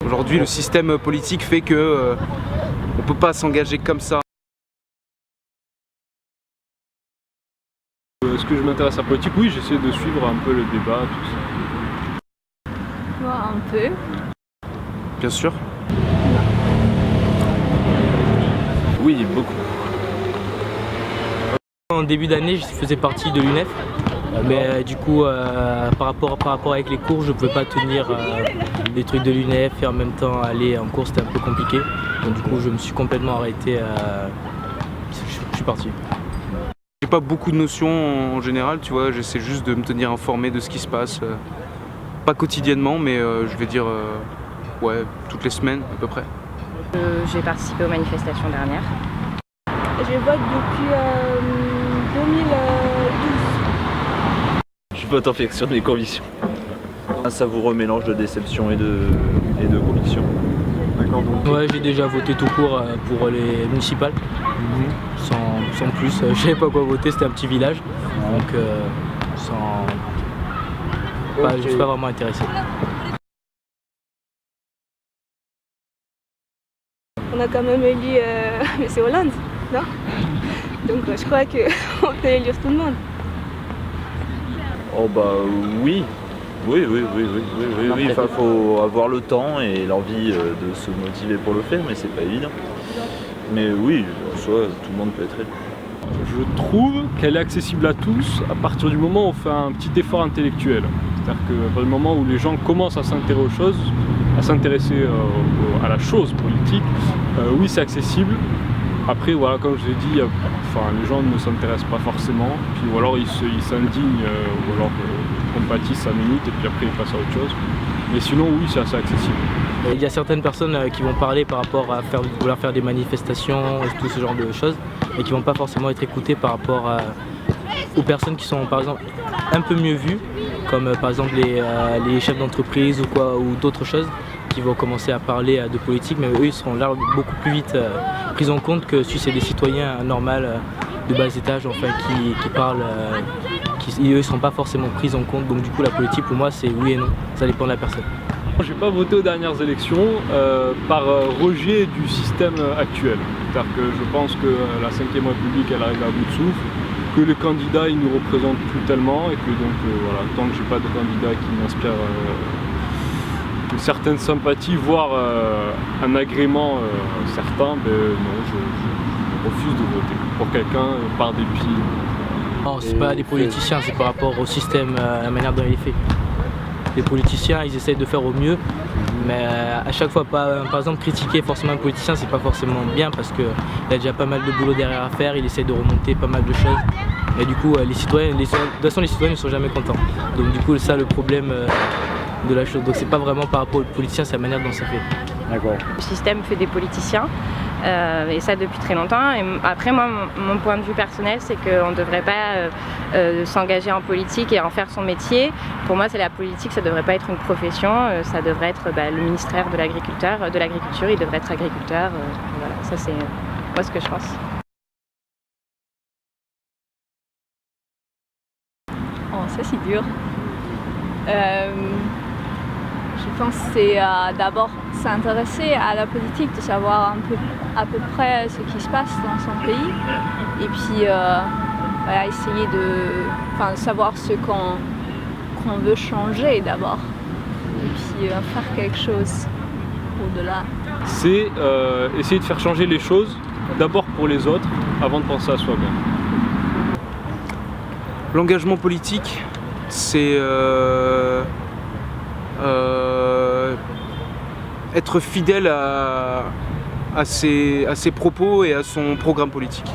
Aujourd'hui, le système politique fait que on peut pas s'engager comme ça. Est-ce que je m'intéresse à la politique? Oui, j'essaie de suivre un peu le débat, tout ça. Moi, un peu. Bien sûr. Oui, beaucoup. En début d'année, je faisais partie de l'UNEF, mais du coup, par rapport avec les cours, je ne pouvais pas tenir les trucs de l'UNEF et en même temps aller en cours, c'était un peu compliqué. Donc du coup, je me suis complètement arrêté, je suis parti. J'ai pas beaucoup de notions en général, tu vois, j'essaie juste de me tenir informé de ce qui se passe. Pas quotidiennement, mais je vais dire ouais, toutes les semaines à peu près. J'ai participé aux manifestations dernières. Je vote depuis 2012. Je vote en fonction de mes convictions. Un savoureux mélange de déception et de conviction. D'accord, donc. Ouais, j'ai déjà voté tout court pour les municipales, sans plus. Je savais pas quoi voter, c'était un petit village, donc je suis pas vraiment intéressé. On a quand même élu M. Hollande, non? Donc je crois qu'on peut élire tout le monde. Oh bah oui. Oui. Enfin, faut avoir le temps et l'envie de se motiver pour le faire, mais c'est pas évident. Mais oui, en soi, tout le monde peut être élu. Je trouve qu'elle est accessible à tous à partir du moment où on fait un petit effort intellectuel. C'est-à-dire qu'à partir du moment où les gens commencent à s'intéresser aux choses, à s'intéresser à la chose politique, oui, c'est accessible. Après, voilà, comme je l'ai dit, les gens ne s'intéressent pas forcément, puis ou alors ils s'indignent, ou alors compatissent 5 minutes et puis après ils passent à autre chose. Mais sinon, oui, c'est assez accessible. Il y a certaines personnes qui vont parler par rapport à vouloir faire des manifestations et tout ce genre de choses, mais qui ne vont pas forcément être écoutées par rapport aux personnes qui sont par exemple un peu mieux vues, comme par exemple les chefs d'entreprise ou d'autres choses, qui vont commencer à parler de politique, mais eux ils seront là beaucoup plus vite pris en compte que si c'est des citoyens normaux de bas étage, enfin qui parlent, eux ils ne sont pas forcément pris en compte. Donc du coup la politique pour moi c'est oui et non, ça dépend de la personne. J'ai pas voté aux dernières élections par rejet du système actuel. C'est-à-dire que je pense que la 5e République elle arrive à bout de souffle, que les candidats ils nous représentent plus tellement et que donc voilà, tant que j'ai pas de candidat qui m'inspire une certaine sympathie, voire un agrément certain, non, je refuse de voter pour quelqu'un par dépit. Non, c'est pas des politiciens, c'est par rapport au système, la manière dont il est fait. Les politiciens, ils essayent de faire au mieux, mais à chaque fois, par exemple, critiquer forcément un politicien, c'est pas forcément bien parce qu'il a déjà pas mal de boulot derrière à faire, il essaie de remonter pas mal de choses. Et du coup, les citoyens, de toute façon, les citoyens ne sont jamais contents. Donc du coup, c'est ça le problème de la chose. Donc c'est pas vraiment par rapport aux politiciens, c'est la manière dont ça fait. D'accord. Le système fait des politiciens, et ça depuis très longtemps. Et après, moi, mon point de vue personnel, c'est qu'on ne devrait pas s'engager en politique et en faire son métier. Pour moi, c'est la politique, ça ne devrait pas être une profession, ça devrait être le ministère de l'agriculture, il devrait être agriculteur. Voilà, ça c'est moi ce que je pense. Oh, ça c'est dur. Je pense que c'est d'abord s'intéresser à la politique, de savoir à peu près ce qui se passe dans son pays et puis voilà, essayer de savoir ce qu'on veut changer d'abord et puis faire quelque chose au-delà. C'est essayer de faire changer les choses d'abord pour les autres avant de penser à soi-même. L'engagement politique, c'est être fidèle à ses propos et à son programme politique.